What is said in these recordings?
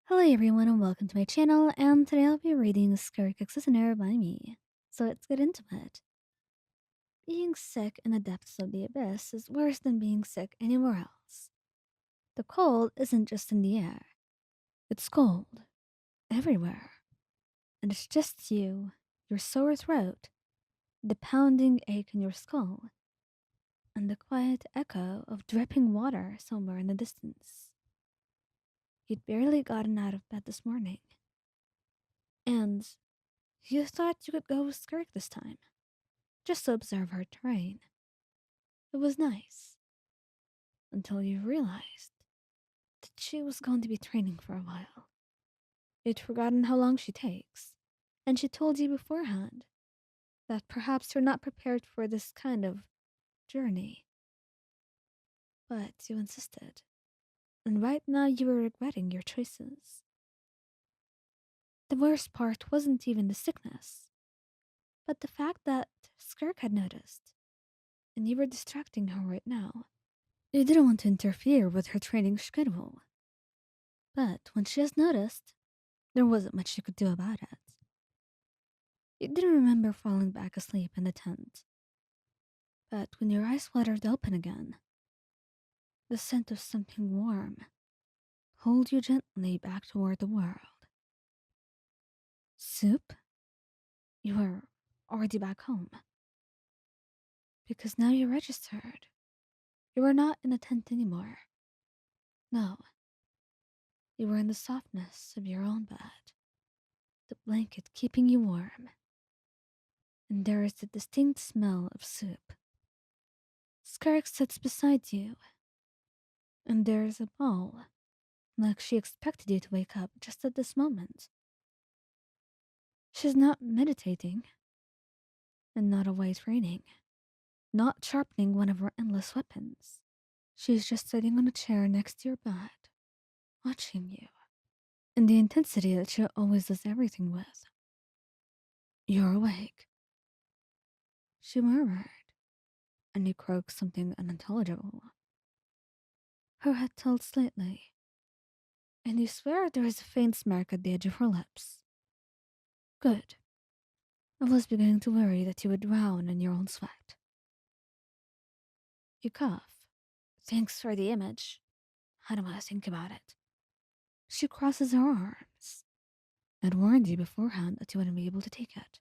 Hello everyone and welcome to my channel, and today I'll be reading Skirk Listener by me. So let's get into it. Being sick in the depths of the abyss is worse than being sick anywhere else. The cold isn't just in the air. It's cold. Everywhere. And it's just you, your sore throat, the pounding ache in your skull, and the quiet echo of dripping water somewhere in the distance. You'd barely gotten out of bed this morning. And you thought you could go with Skirk this time, just to observe her terrain. It was nice, until you realized that she was going to be training for a while. You'd forgotten how long she takes, and she told you beforehand that perhaps you're not prepared for this kind of journey. But you insisted, and right now you were regretting your choices. The worst part wasn't even the sickness, but the fact that Skirk had noticed, and you were distracting her right now. You didn't want to interfere with her training schedule. But when she has noticed, there wasn't much you could do about it. You didn't remember falling back asleep in the tent. But when your eyes fluttered open again, the scent of something warm pulled you gently back toward the world. Soup? You were already back home. Because now you're registered. You are not in a tent anymore. No. You were in the softness of your own bed, the blanket keeping you warm. And there is the distinct smell of soup. Skirk sits beside you, and there is a ball, like she expected you to wake up just at this moment. She's not meditating, and not away training, not sharpening one of her endless weapons. She's just sitting on a chair next to your bed, watching you, in the intensity that she always does everything with. You're awake, she murmured, and you croaked something unintelligible. Her head tilted slightly, and you swear there is a faint smirk at the edge of her lips. Good. I was beginning to worry that you would drown in your own sweat. You cough. Thanks for the image. I don't want to think about it. She crosses her arms. I'd warned you beforehand that you wouldn't be able to take it.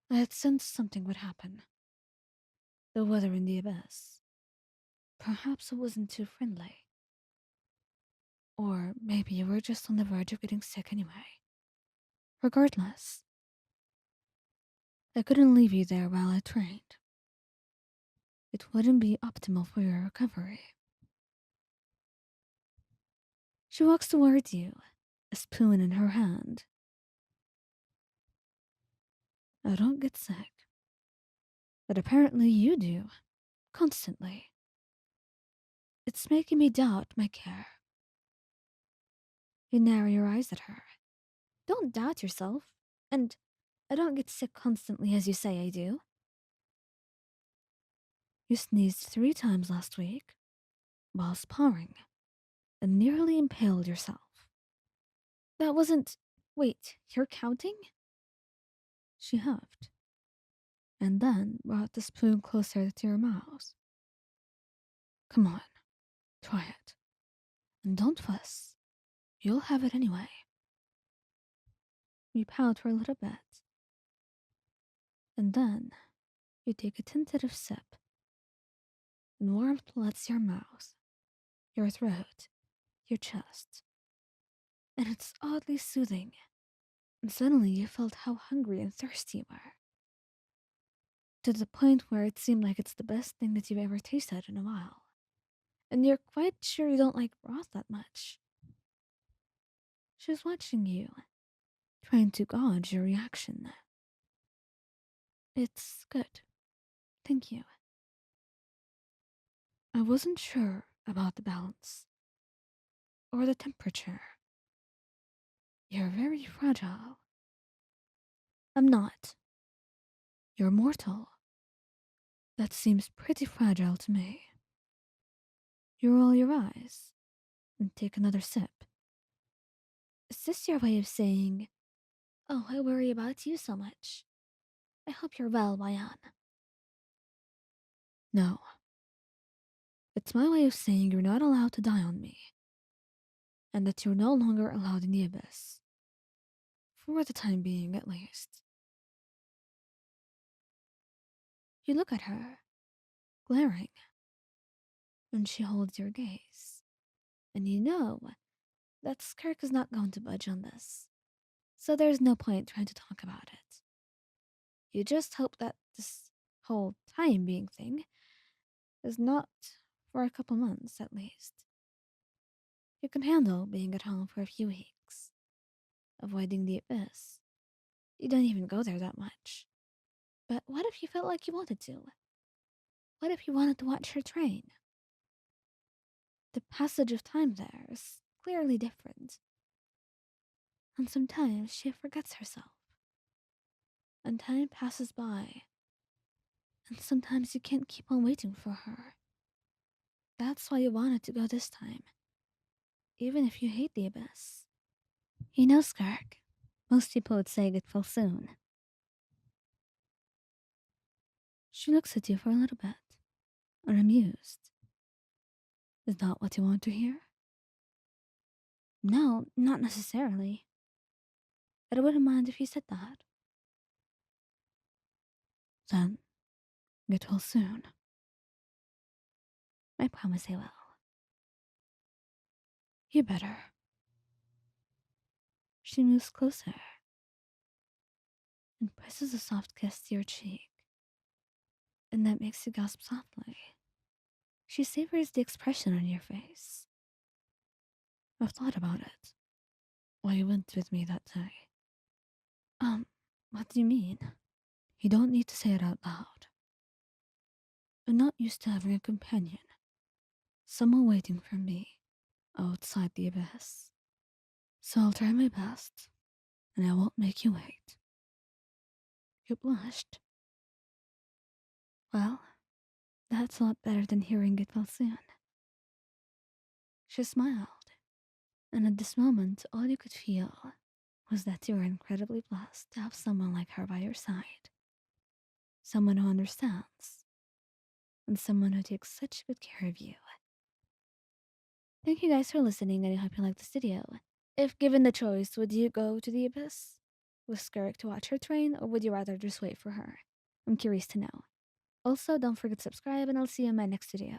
I had sensed something would happen. The weather in the abyss. Perhaps it wasn't too friendly. Or maybe you were just on the verge of getting sick anyway. Regardless, I couldn't leave you there while I trained. It wouldn't be optimal for your recovery. She walks towards you, a spoon in her hand. I don't get sick. But apparently you do. Constantly. It's making me doubt my care. You narrow your eyes at her. Don't doubt yourself. And I don't get sick constantly as you say I do. You sneezed 3 times last week while sparring and nearly impaled yourself. That wasn't. Wait, you're counting? She huffed, and then brought the spoon closer to your mouth. Come on, try it. And don't fuss. You'll have it anyway. You pout for a little bit, and then you take a tentative sip, and warmth floods your mouth, your throat, your chest, and it's oddly soothing. And suddenly you felt how hungry and thirsty you were, to the point where it seemed like it's the best thing that you've ever tasted in a while. And you're quite sure you don't like broth that much. She's watching you, trying to gauge your reaction. It's good. Thank you. I wasn't sure about the balance or the temperature. You're very fragile. I'm not. You're mortal. That seems pretty fragile to me. You roll your eyes and take another sip. Is this your way of saying, "Oh, I worry about you so much. I hope you're well, Mayan"? No, it's my way of saying you're not allowed to die on me, and that you're no longer allowed in the abyss. For the time being, at least. You look at her, glaring, and she holds your gaze. And you know that Skirk is not going to budge on this. So there's no point trying to talk about it. You just hope that this whole time being thing is not for a couple months at least. You can handle being at home for a few weeks, avoiding the abyss. You don't even go there that much. But what if you felt like you wanted to? What if you wanted to watch her train? The passage of time there is clearly different. And sometimes she forgets herself. And time passes by. And sometimes you can't keep on waiting for her. That's why you wanted to go this time. Even if you hate the abyss. You know, Skirk, most people would say get well soon. She looks at you for a little bit, unamused. Is that what you want to hear? No, not necessarily. But I wouldn't mind if you said that. Then, get well soon. I promise I will. You better. She moves closer and presses a soft kiss to your cheek, and that makes you gasp softly. She savors the expression on your face. I've thought about it. Why you went with me that day. What do you mean? You don't need to say it out loud. I'm not used to having a companion. Someone waiting for me outside the abyss. So I'll try my best, and I won't make you wait. You blushed. Well, that's a lot better than hearing it well soon. She smiled, and at this moment, all you could feel was that you were incredibly blessed to have someone like her by your side. Someone who understands, and someone who takes such good care of you. Thank you guys for listening, and I hope you liked this video. If given the choice, would you go to the abyss with Skirk to watch her train, or would you rather just wait for her? I'm curious to know. Also, don't forget to subscribe, and I'll see you in my next video.